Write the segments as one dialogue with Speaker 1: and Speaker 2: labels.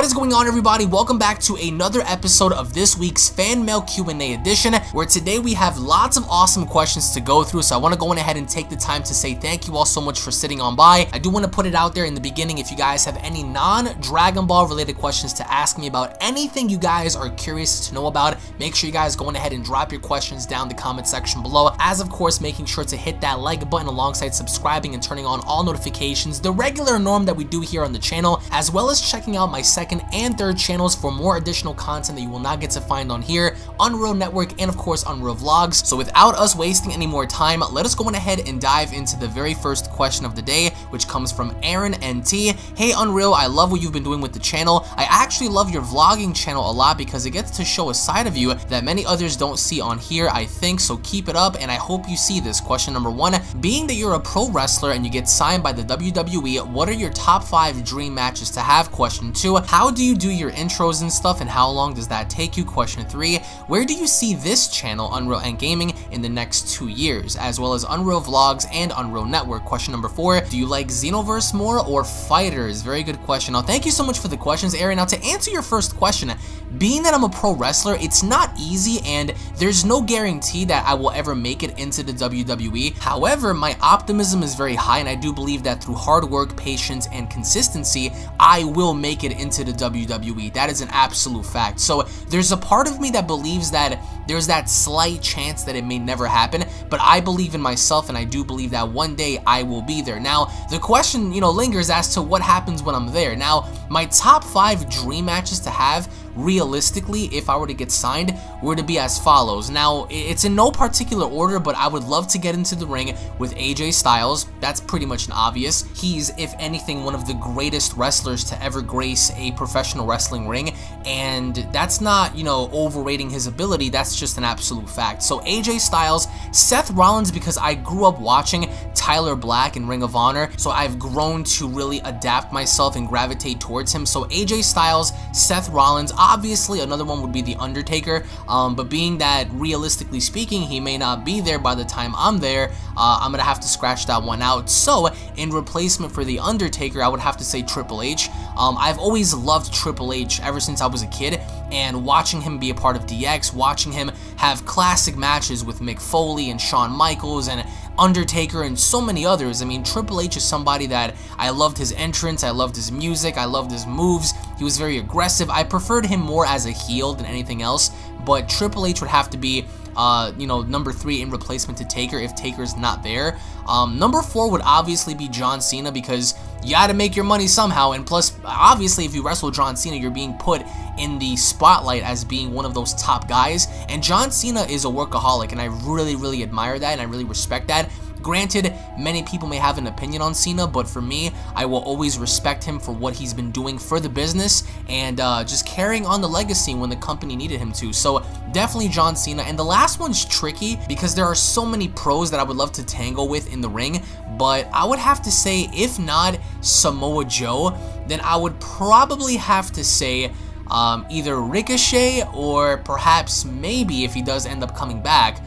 Speaker 1: What is going on, everybody? Welcome back to another episode of this week's Fan Mail Q&A edition, where today we have lots of awesome questions to go through. So I want to go ahead and take the time to say thank you all so much for sitting on by. I do want to put it out there in the beginning, if you guys have any non-Dragon Ball related questions to ask me about anything you guys are curious to know about, make sure you guys go ahead and drop your questions down the comment section below. As of course, making sure to hit that like button alongside subscribing and turning on all notifications, the regular norm that we do here on the channel, as well as checking out my second and third channels for more additional content that you will not get to find on here, Unreal Network, and of course Unreal Vlogs. So without us wasting any more time, let us go ahead and dive into the very first question of the day, which comes from Aaron NT. Hey Unreal, I love what you've been doing with the channel. I actually love your vlogging channel a lot because it gets to show a side of you that many others don't see on here, I think, so keep it up and I hope you see this. Question number 1, being that you're a pro wrestler and you get signed by the WWE, what are your top 5 dream matches to have? Question 2, how do you do your intros and stuff and how long does that take you? Question 3, where do you see this channel, UnrealEntGaming, in the next 2 years, as well as Unreal Vlogs and Unreal Network? Question number 4, do you like Xenoverse more or Fighters? Very good question. Now thank you so much for the questions, Aaron. Now to answer your first question, being that I'm a pro wrestler, it's not easy and there's no guarantee that I will ever make it into the WWE. However, my optimism is very high and I do believe that through hard work, patience, and consistency, I will make it into the WWE. That is an absolute fact. So there's a part of me that believes that there's that slight chance that it may never happen, but I believe in myself and I do believe that one day I will be there. Now, the question, lingers as to what happens when I'm there. Now, my top 5 dream matches to have, realistically, if I were to get signed, were to be as follows. Now, it's in no particular order, but I would love to get into the ring with AJ Styles. That's pretty much an obvious. He's, if anything, one of the greatest wrestlers to ever grace a professional wrestling ring, and that's not, overrating his ability, that's just an absolute fact. So AJ Styles, Seth Rollins, because I grew up watching Tyler Black in Ring of Honor, so I've grown to really adapt myself and gravitate towards him. So AJ Styles, Seth Rollins. Obviously, another one would be The Undertaker, but being that, realistically speaking, he may not be there by the time I'm there, I'm gonna have to scratch that one out. So, in replacement for The Undertaker, I would have to say Triple H. I've always loved Triple H ever since I was a kid, and watching him be a part of DX, watching him have classic matches with Mick Foley and Shawn Michaels and Undertaker and so many others. I mean, Triple H is somebody that I loved his entrance, I loved his music, I loved his moves. He was very aggressive. I preferred him more as a heel than anything else, but Triple H would have to be number 3 in replacement to Taker if Taker's not there. Number 4 would obviously be John Cena, because you gotta make your money somehow, and plus, obviously, if you wrestle John Cena, you're being put in the spotlight as being one of those top guys, and John Cena is a workaholic, and I really admire that, and I really respect that. Granted, many people may have an opinion on Cena, but for me, I will always respect him for what he's been doing for the business and just carrying on the legacy when the company needed him to. So definitely John Cena. And the last one's tricky because there are so many pros that I would love to tangle with in the ring, but I would have to say, if not Samoa Joe, then I would probably have to say either Ricochet or perhaps maybe, if he does end up coming back,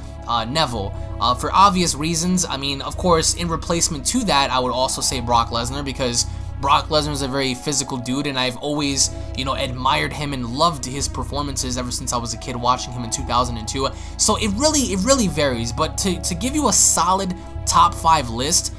Speaker 1: Neville. For obvious reasons. I mean, of course, in replacement to that, I would also say Brock Lesnar, because Brock Lesnar is a very physical dude, and I've always, admired him and loved his performances ever since I was a kid watching him in 2002. So it really varies, but to give you a solid top 5 list,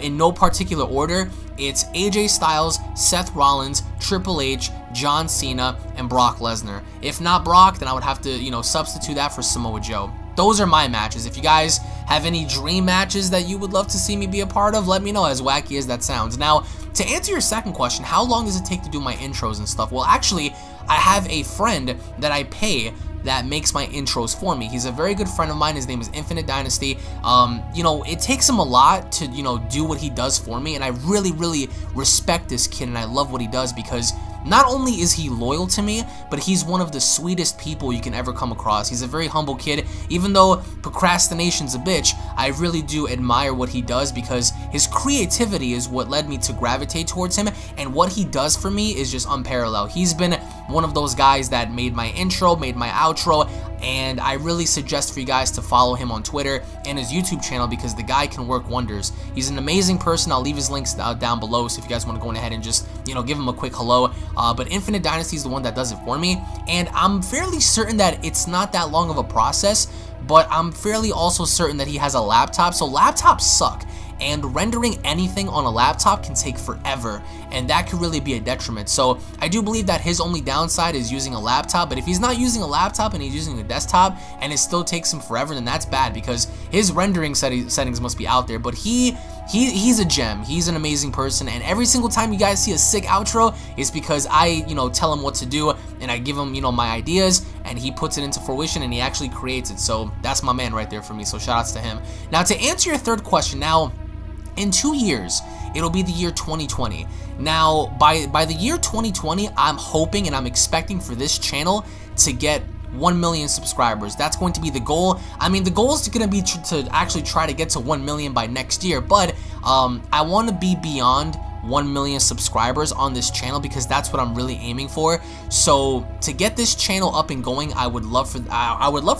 Speaker 1: in no particular order, it's AJ Styles, Seth Rollins, Triple H, John Cena, and Brock Lesnar. If not Brock, then I would have to, substitute that for Samoa Joe. Those are my matches. If you guys have any dream matches that you would love to see me be a part of, let me know, as wacky as that sounds. Now, to answer your second question, how long does it take to do my intros and stuff? Well, actually, I have a friend that I pay that makes my intros for me. He's a very good friend of mine. His name is Infinite Dynasty. It takes him a lot to, do what he does for me, and I really respect this kid, and I love what he does because not only is he loyal to me, but he's one of the sweetest people you can ever come across. He's a very humble kid. Even though procrastination's a bitch, I really do admire what he does because his creativity is what led me to gravitate towards him, and what he does for me is just unparalleled. He's been one of those guys that made my intro, made my outro, and I really suggest for you guys to follow him on Twitter and his YouTube channel because the guy can work wonders. He's an amazing person. I'll leave his links down below, so if you guys want to go ahead and just, you know, give him a quick hello. But Infinite Dynasty is the one that does it for me, and I'm fairly certain that it's not that long of a process, but I'm fairly also certain that he has a laptop, so laptops suck. And rendering anything on a laptop can take forever, and that could really be a detriment. So I do believe that his only downside is using a laptop, but if he's not using a laptop and he's using a desktop and it still takes him forever, then that's bad because his rendering settings must be out there. But he's a gem. He's an amazing person, and every single time you guys see a sick outro, it's because I, you know, tell him what to do and I give him, you know, my ideas, and he puts it into fruition and he actually creates it. So that's my man right there for me, so shout outs to him. Now, to answer your third question, now in 2 years, it'll be the year 2020. Now, by the year 2020, I'm hoping and I'm expecting for this channel to get 1 million subscribers. That's going to be the goal. I mean, the goal is going to be to actually try to get to 1 million by next year, but I want to be beyond 1 million subscribers on this channel because that's what I'm really aiming for. So to get this channel up and going, I would love for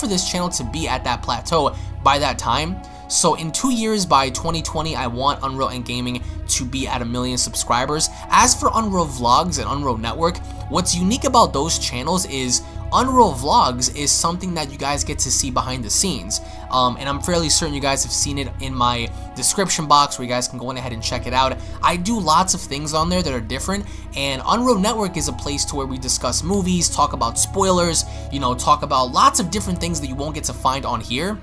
Speaker 1: this channel to be at that plateau by that time. So in 2 years, by 2020, I want UnrealEntGaming to be at 1 million subscribers. As for Unreal Vlogs and Unreal Network, what's unique about those channels is Unreal Vlogs is something that you guys get to see behind the scenes. And I'm fairly certain you guys have seen it in my description box where you guys can go ahead and check it out. I do lots of things on there that are different, and Unreal Network is a place to where we discuss movies, talk about spoilers, you know, talk about lots of different things that you won't get to find on here,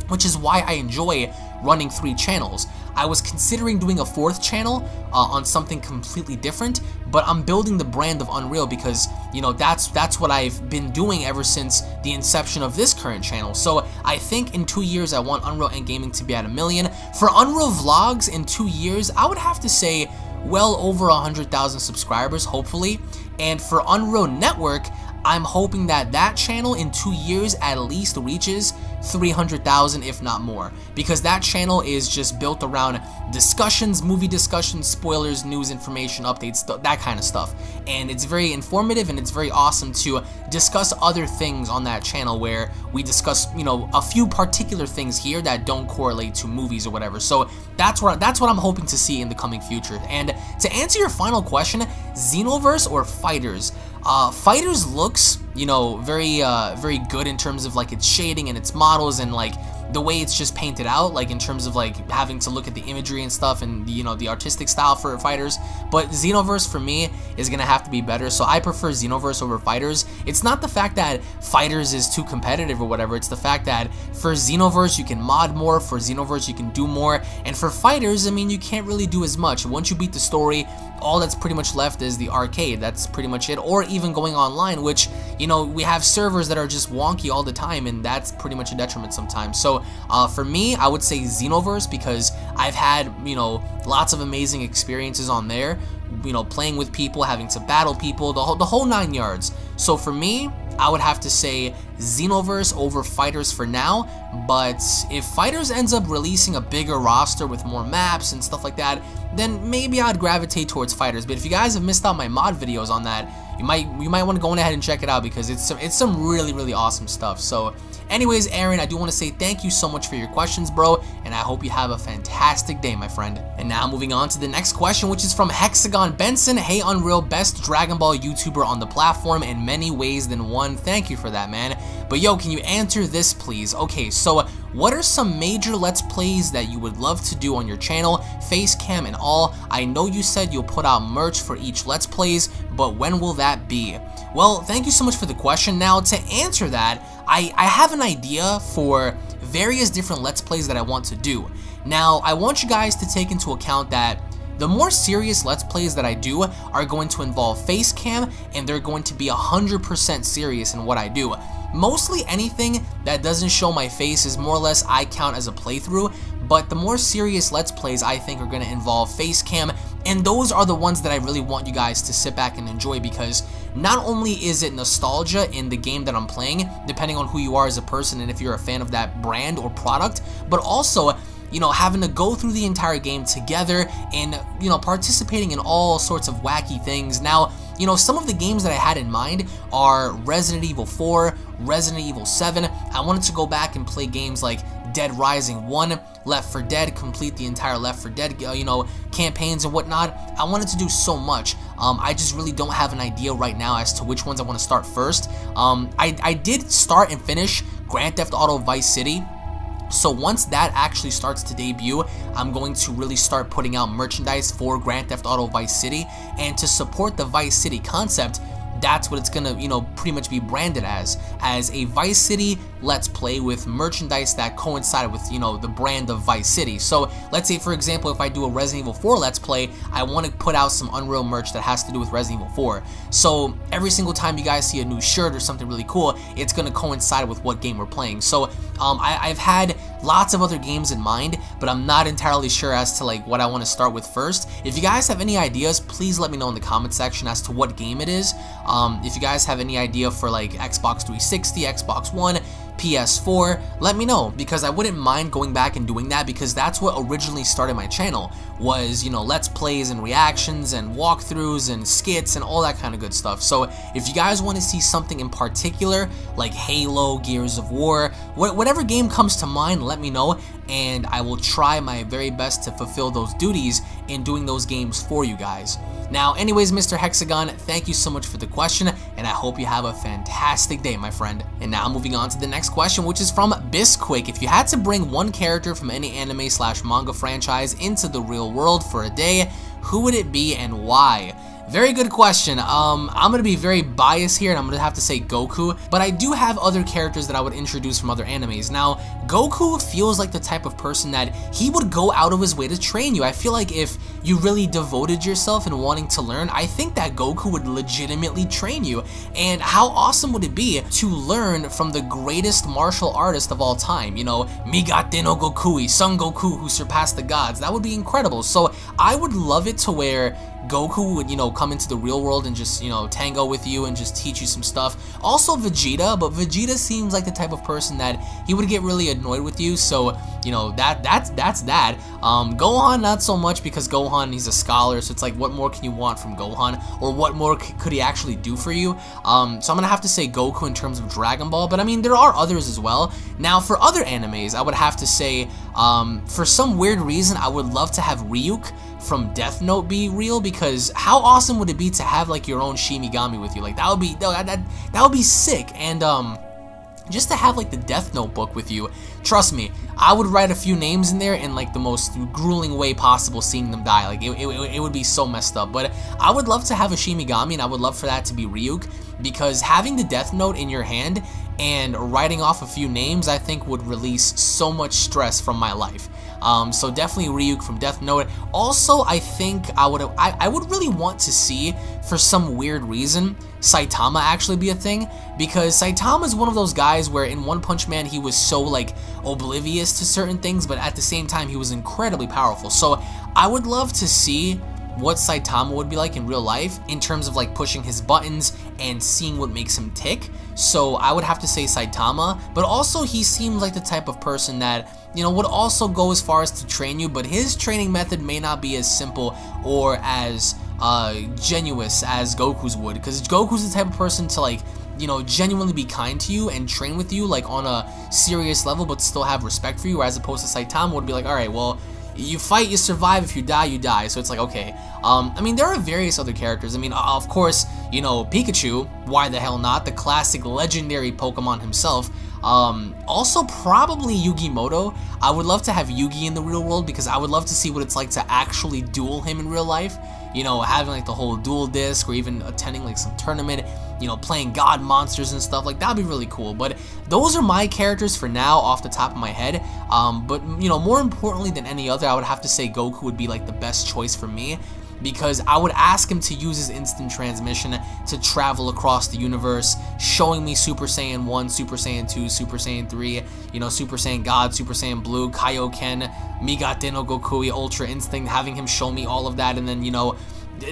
Speaker 1: which is why I enjoy running 3 channels. I was considering doing a 4th channel on something completely different, but I'm building the brand of Unreal because, you know, that's what I've been doing ever since the inception of this current channel. So I think in 2 years, I want UnrealEntGaming to be at 1 million. For Unreal Vlogs in 2 years, I would have to say well over 100,000 subscribers, hopefully. And for Unreal Network, I'm hoping that that channel in 2 years at least reaches 300,000, if not more, because that channel is just built around discussions, movie discussions, spoilers, news, information, updates, that kind of stuff. And it's very informative and it's very awesome to discuss other things on that channel where we discuss, you know, a few particular things here that don't correlate to movies or whatever. So that's what I'm hoping to see in the coming future. And to answer your final question, Xenoverse or Fighters? Fighters looks, you know, very good in terms of like its shading and its models and like the way it's just painted out, like in terms of like having to look at the imagery and stuff and, you know, the artistic style for Fighters. But Xenoverse for me is gonna have to be better, so I prefer Xenoverse over Fighters. It's not the fact that Fighters is too competitive or whatever, it's the fact that for Xenoverse you can mod more, for Xenoverse you can do more, and for Fighters, I mean, you can't really do as much. Once you beat the story, all that's pretty much left is the arcade. That's pretty much it, or even going online, which, you know, we have servers that are just wonky all the time, and that's pretty much a detriment sometimes. So for me, I would say Xenoverse because I've had, you know, lots of amazing experiences on there, you know, playing with people, having to battle people, the whole 9 yards. So for me, I would have to say Xenoverse over Fighters for now, but if Fighters ends up releasing a bigger roster with more maps and stuff like that, then maybe I'd gravitate towards Fighters. But if you guys have missed out my mod videos on that, you might want to go ahead and check it out because it's some really awesome stuff. So anyways, Aaron, I do want to say thank you so much for your questions, bro, and I hope you have a fantastic day, my friend. And now moving on to the next question, which is from Hexagon Benson. Hey Unreal, best Dragon Ball YouTuber on the platform in many ways than one. Thank you for that, man. But yo, can you answer this please? Okay, so what are some major Let's Plays that you would love to do on your channel, face cam and all? I know you said you'll put out merch for each Let's Plays, but when will that be? Well, thank you so much for the question. Now, to answer that, I have an idea for various different Let's Plays that I want to do. Now, I want you guys to take into account that the more serious Let's Plays that I do are going to involve face cam, and they're going to be 100% serious in what I do. Mostly anything that doesn't show my face is more or less I count as a playthrough, but the more serious Let's Plays I think are going to involve face cam, and those are the ones that I really want you guys to sit back and enjoy, because not only is it nostalgia in the game that I'm playing, depending on who you are as a person and if you're a fan of that brand or product, but also, you know, having to go through the entire game together and, you know, participating in all sorts of wacky things. Now, you know, some of the games that I had in mind are Resident Evil 4, Resident Evil 7. I wanted to go back and play games like Dead Rising 1, Left 4 Dead, complete the entire Left 4 Dead, you know, campaigns and whatnot. I wanted to do so much. I just really don't have an idea right now as to which ones I want to start first. I did start and finish Grand Theft Auto Vice City. So once that actually starts to debut, I'm going to really start putting out merchandise for Grand Theft Auto Vice City, and to support the Vice City concept, that's what it's gonna, you know, pretty much be branded as a Vice City Let's Play with merchandise that coincided with, you know, the brand of Vice City. So let's say, for example, if I do a Resident Evil 4 Let's Play, I want to put out some Unreal merch that has to do with Resident Evil 4. So every single time you guys see a new shirt or something really cool, it's gonna coincide with what game we're playing. So I've had lots of other games in mind, but I'm not entirely sure as to like what I want to start with first. If you guys have any ideas, please let me know in the comment section as to what game it is. If you guys have any idea for like Xbox 360, Xbox One, PS4, let me know, because I wouldn't mind going back and doing that, because that's what originally started my channel, was, you know, let's plays and reactions and walkthroughs and skits and all that kind of good stuff. So if you guys want to see something in particular, like Halo, Gears of War, whatever game comes to mind, let me know, and I will try my very best to fulfill those duties in doing those games for you guys. Now, anyways, Mr. Hexagon, thank you so much for the question, and I hope you have a fantastic day, my friend. And now moving on to the next question, which is from Bisquick. If you had to bring one character from any anime/manga franchise into the real world for a day, who would it be and why? Very good question. I'm gonna be very biased here, and I'm gonna have to say Goku, but I do have other characters that I would introduce from other animes. Now, Goku feels like the type of person that he would go out of his way to train you. I feel like if you really devoted yourself in wanting to learn, I think that Goku would legitimately train you. And how awesome would it be to learn from the greatest martial artist of all time? You know, Migate no Gokui, Son Goku, who surpassed the gods. That would be incredible. So I would love it to where Goku would, you know, come into the real world and just, you know, tango with you and just teach you some stuff. Also Vegeta, but Vegeta seems like the type of person that he would get really annoyed with you, so, you know, that's that. Gohan, not so much, because Gohan, he's a scholar, so it's like, what more can you want from Gohan, or what more could he actually do for you? So I'm gonna have to say Goku in terms of Dragon Ball, but I mean, there are others as well. Now, for other animes, I would have to say, for some weird reason, I would love to have Ryuk from Death Note be real, because how awesome would it be to have like your own Shinigami with you? Like that would be sick. And just to have like the Death Note book with you, trust me, I would write a few names in there in like the most grueling way possible, seeing them die. Like it would be so messed up. But I would love to have a Shinigami, and I would love for that to be Ryuk, because having the Death Note in your hand and writing off a few names, I think would release so much stress from my life. So definitely Ryuk from Death Note. Also, I think I would really want to see, for some weird reason, Saitama actually be a thing, because Saitama is one of those guys where in One Punch Man he was so like oblivious to certain things, but at the same time he was incredibly powerful. So I would love to see what Saitama would be like in real life, in terms of like pushing his buttons and seeing what makes him tick. So I would have to say Saitama, but also he seems like the type of person that, you know, would also go as far as to train you, but his training method may not be as simple or as genuous as Goku's would, because Goku's the type of person to, like, you know, genuinely be kind to you and train with you like on a serious level, but still have respect for you, as opposed to Saitama would be like, alright, well, you fight, you survive, if you die, you die. So it's like, okay. I mean, there are various other characters. I mean, of course, you know, Pikachu, why the hell not? The classic legendary Pokemon himself. Also probably Yugimoto. I would love to have Yugi in the real world, because I would love to see what it's like to actually duel him in real life. You know, having like the whole duel disc, or even attending like some tournament, you know, playing god monsters and stuff, like that'd be really cool. But those are my characters for now off the top of my head. But you know, more importantly than any other, I would have to say Goku would be like the best choice for me, because I would ask him to use his instant transmission to travel across the universe, showing me Super Saiyan 1, Super Saiyan 2, Super Saiyan 3, you know, Super Saiyan God, Super Saiyan Blue, Kaioken, Migate no Gokui, Ultra Instinct, having him show me all of that, and then, you know,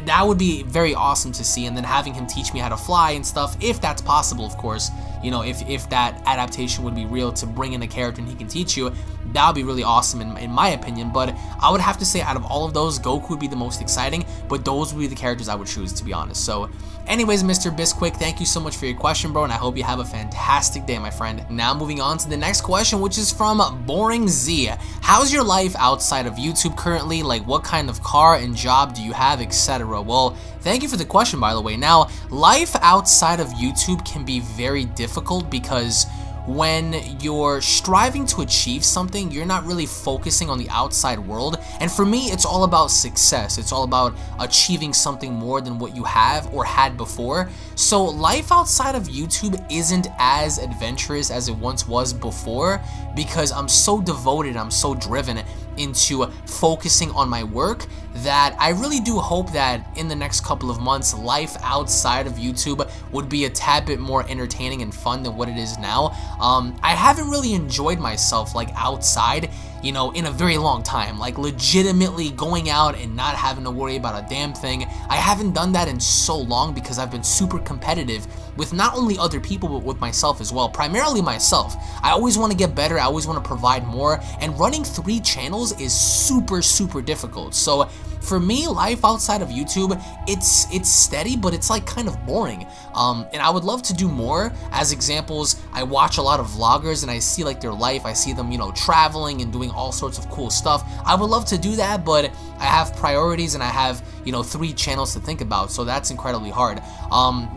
Speaker 1: that would be very awesome to see, and then having him teach me how to fly and stuff, if that's possible, of course. you know, if that adaptation would be real to bring in a character and he can teach you, that would be really awesome in my opinion. But I would have to say out of all of those, Goku would be the most exciting, but those would be the characters I would choose, to be honest. So anyways, Mr. Bisquick, thank you so much for your question, bro, and I hope you have a fantastic day, my friend. Now moving on to the next question, which is from Boring Z. How's your life outside of YouTube currently? Like, what kind of car and job do you have, etc.? Well, thank you for the question, by the way. Now, life outside of YouTube can be very difficult because when you're striving to achieve something, you're not really focusing on the outside world. And for me, it's all about success. It's all about achieving something more than what you have or had before. So life outside of YouTube isn't as adventurous as it once was before because I'm so devoted, I'm so driven into focusing on my work that I really do hope that in the next couple of months, life outside of YouTube would be a tad bit more entertaining and fun than what it is now. I haven't really enjoyed myself like outside, you know, in a very long time, like legitimately going out and not having to worry about a damn thing. I haven't done that in so long because I've been super competitive with not only other people but with myself as well, primarily myself. I always want to get better, I always want to provide more, and running 3 channels is super difficult. So for me, life outside of YouTube, it's steady, but it's like kind of boring. And I would love to do more. As examples, I watch a lot of vloggers and I see like their life. I see them, you know, traveling and doing all sorts of cool stuff. I would love to do that, but I have priorities and I have, you know, 3 channels to think about, so that's incredibly hard.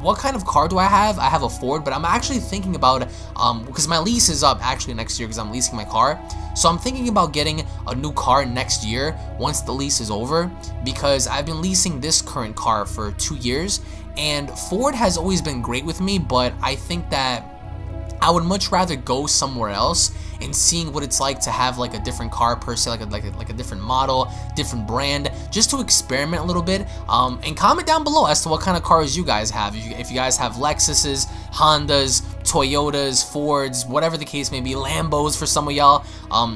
Speaker 1: What kind of car do I have? I have a Ford, but I'm actually thinking about, because my lease is up actually next year because I'm leasing my car. So I'm thinking about getting a new car next year once the lease is over, because I've been leasing this current car for 2 years, and Ford has always been great with me, but I think that I would much rather go somewhere else and seeing what it's like to have like a different car per se, like a different model, different brand, just to experiment a little bit. And comment down below as to what kind of cars you guys have. If you guys have Lexuses, Hondas, Toyotas, Fords, whatever the case may be, Lambos for some of y'all,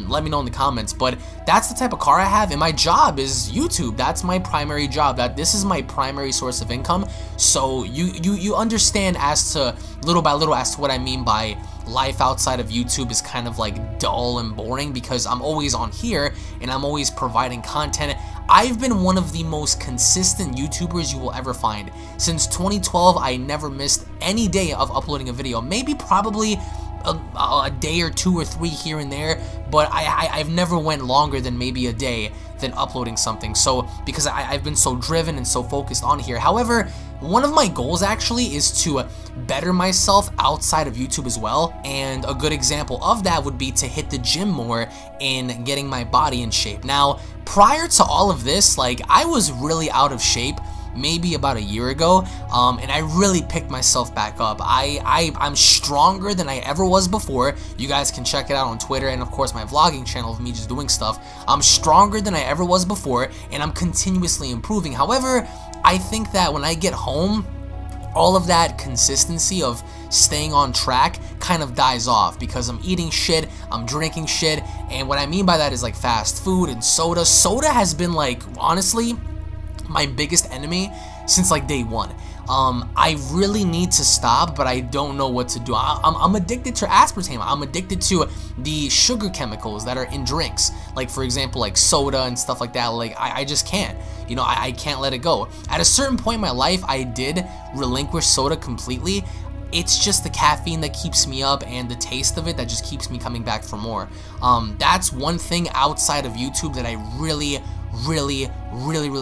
Speaker 1: let me know in the comments. But that's the type of car I have, and my job is YouTube. That's my primary job. This is my primary source of income. So you understand as to little by little as to what I mean by life outside of YouTube is kind of like dull and boring, because I'm always on here and I'm always providing content. I've been one of the most consistent YouTubers you will ever find. Since 2012, I never missed any day of uploading a video. Maybe probably a day or 2 or 3 here and there, but I've never went longer than maybe a day than uploading something. So because I've been so driven and so focused on here. However, one of my goals actually is to better myself outside of YouTube as well, and a good example of that would be to hit the gym more in getting my body in shape. Now, prior to all of this, like, I was really out of shape maybe about a year ago, and I really picked myself back up. I'm stronger than I ever was before. You guys can check it out on Twitter and of course my vlogging channel of me just doing stuff. I'm stronger than I ever was before, and I'm continuously improving. However, I think that when I get home, all of that consistency of staying on track kind of dies off, because I'm eating shit, I'm drinking shit, and what I mean by that is like fast food and soda. Soda has been, like, honestly, my biggest enemy since like day one. I really need to stop, but I don't know what to do. I'm addicted to aspartame. I'm addicted to the sugar chemicals that are in drinks, like for example like soda and stuff like that. Like I just can't, you know, I can't let it go. At a certain point in my life, I did relinquish soda completely. It's just the caffeine that keeps me up and the taste of it that just keeps me coming back for more. That's one thing outside of YouTube that I really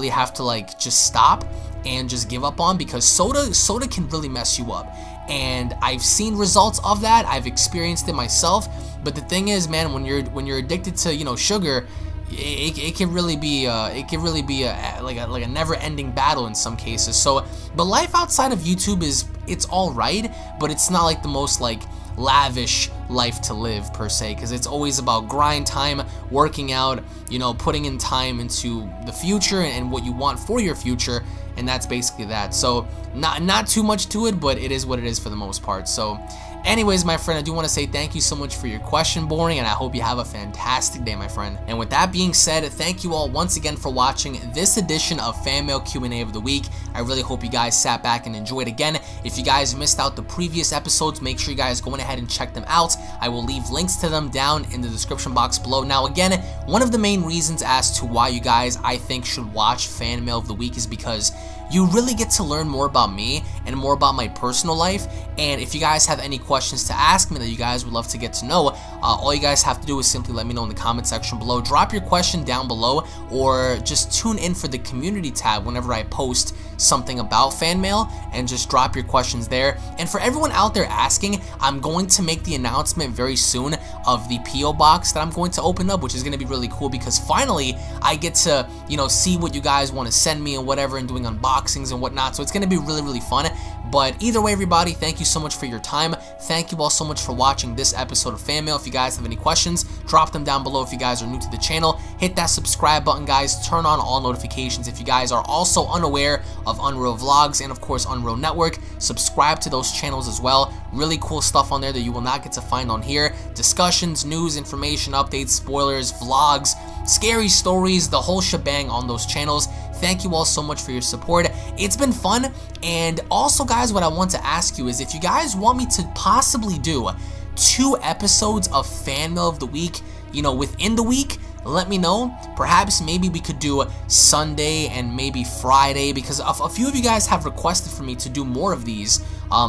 Speaker 1: have to like just stop and just give up on, because soda can really mess you up, and I've seen results of that. I've experienced it myself. But the thing is, man, when you're addicted to, you know, sugar, it can really be like a never-ending battle in some cases. So the life outside of YouTube it's all right, but it's not like the most like lavish life to live per se, because it's always about grind time, working out, you know, putting in time into the future and what you want for your future, and that's basically that. So not too much to it, but it is what it is for the most part. So Anyways, my friend, I do want to say thank you so much for your question, Boring, and I hope you have a fantastic day, my friend. And with that being said, thank you all once again for watching this edition of Fan Mail Q&A of the week. I really hope you guys sat back and enjoyed again. If you guys missed out the previous episodes, make sure you guys go ahead and check them out. I will leave links to them down in the description box below. Now, again, one of the main reasons as to why you guys, I think, should watch Fan Mail of the Week is because you really get to learn more about me and more about my personal life. And if you guys have any questions to ask me that you guys would love to get to know, all you guys have to do is simply let me know in the comment section below. Drop your question down below, or just tune in for the community tab whenever I post something about fan mail, and just drop your questions there. And for everyone out there asking, I'm going to make the announcement very soon of the PO box that I'm going to open up, which is going to be really cool because finally I get to, you know, see what you guys want to send me and whatever, and doing unboxings and whatnot. So it's going to be really fun. But either way, everybody, thank you so much for your time. Thank you all so much for watching this episode of Fan Mail. If you guys have any questions, drop them down below. If you guys are new to the channel, hit that subscribe button, guys. Turn on all notifications. If you guys are also unaware of Unreal Vlogs and, of course, Unreal Network, subscribe to those channels as well. Really cool stuff on there that you will not get to find on here. Discussions, news, information, updates, spoilers, vlogs, scary stories, the whole shebang on those channels. Thank you all so much for your support. It's been fun. And also, guys, what I want to ask you is if you guys want me to possibly do 2 episodes of Fan Mail of the Week, you know, within the week, let me know. Perhaps maybe we could do Sunday and maybe Friday, because a few of you guys have requested for me to do more of these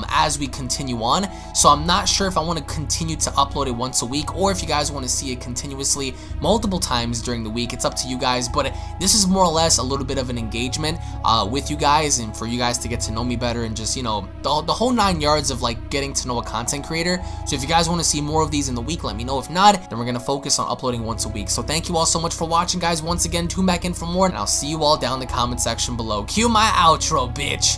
Speaker 1: as we continue on. So I'm not sure if I want to continue to upload it once a week, or if you guys want to see it continuously multiple times during the week. It's up to you guys, but this is more or less a little bit of an engagement with you guys, and for you guys to get to know me better, and just, you know, the whole 9 yards of like getting to know a content creator. So if you guys want to see more of these in the week, let me know. If not, then we're going to focus on uploading once a week. So thank you all so much for watching, guys. Once again, tune back in for more, and I'll see you all down in the comment section below. Cue my outro, bitch.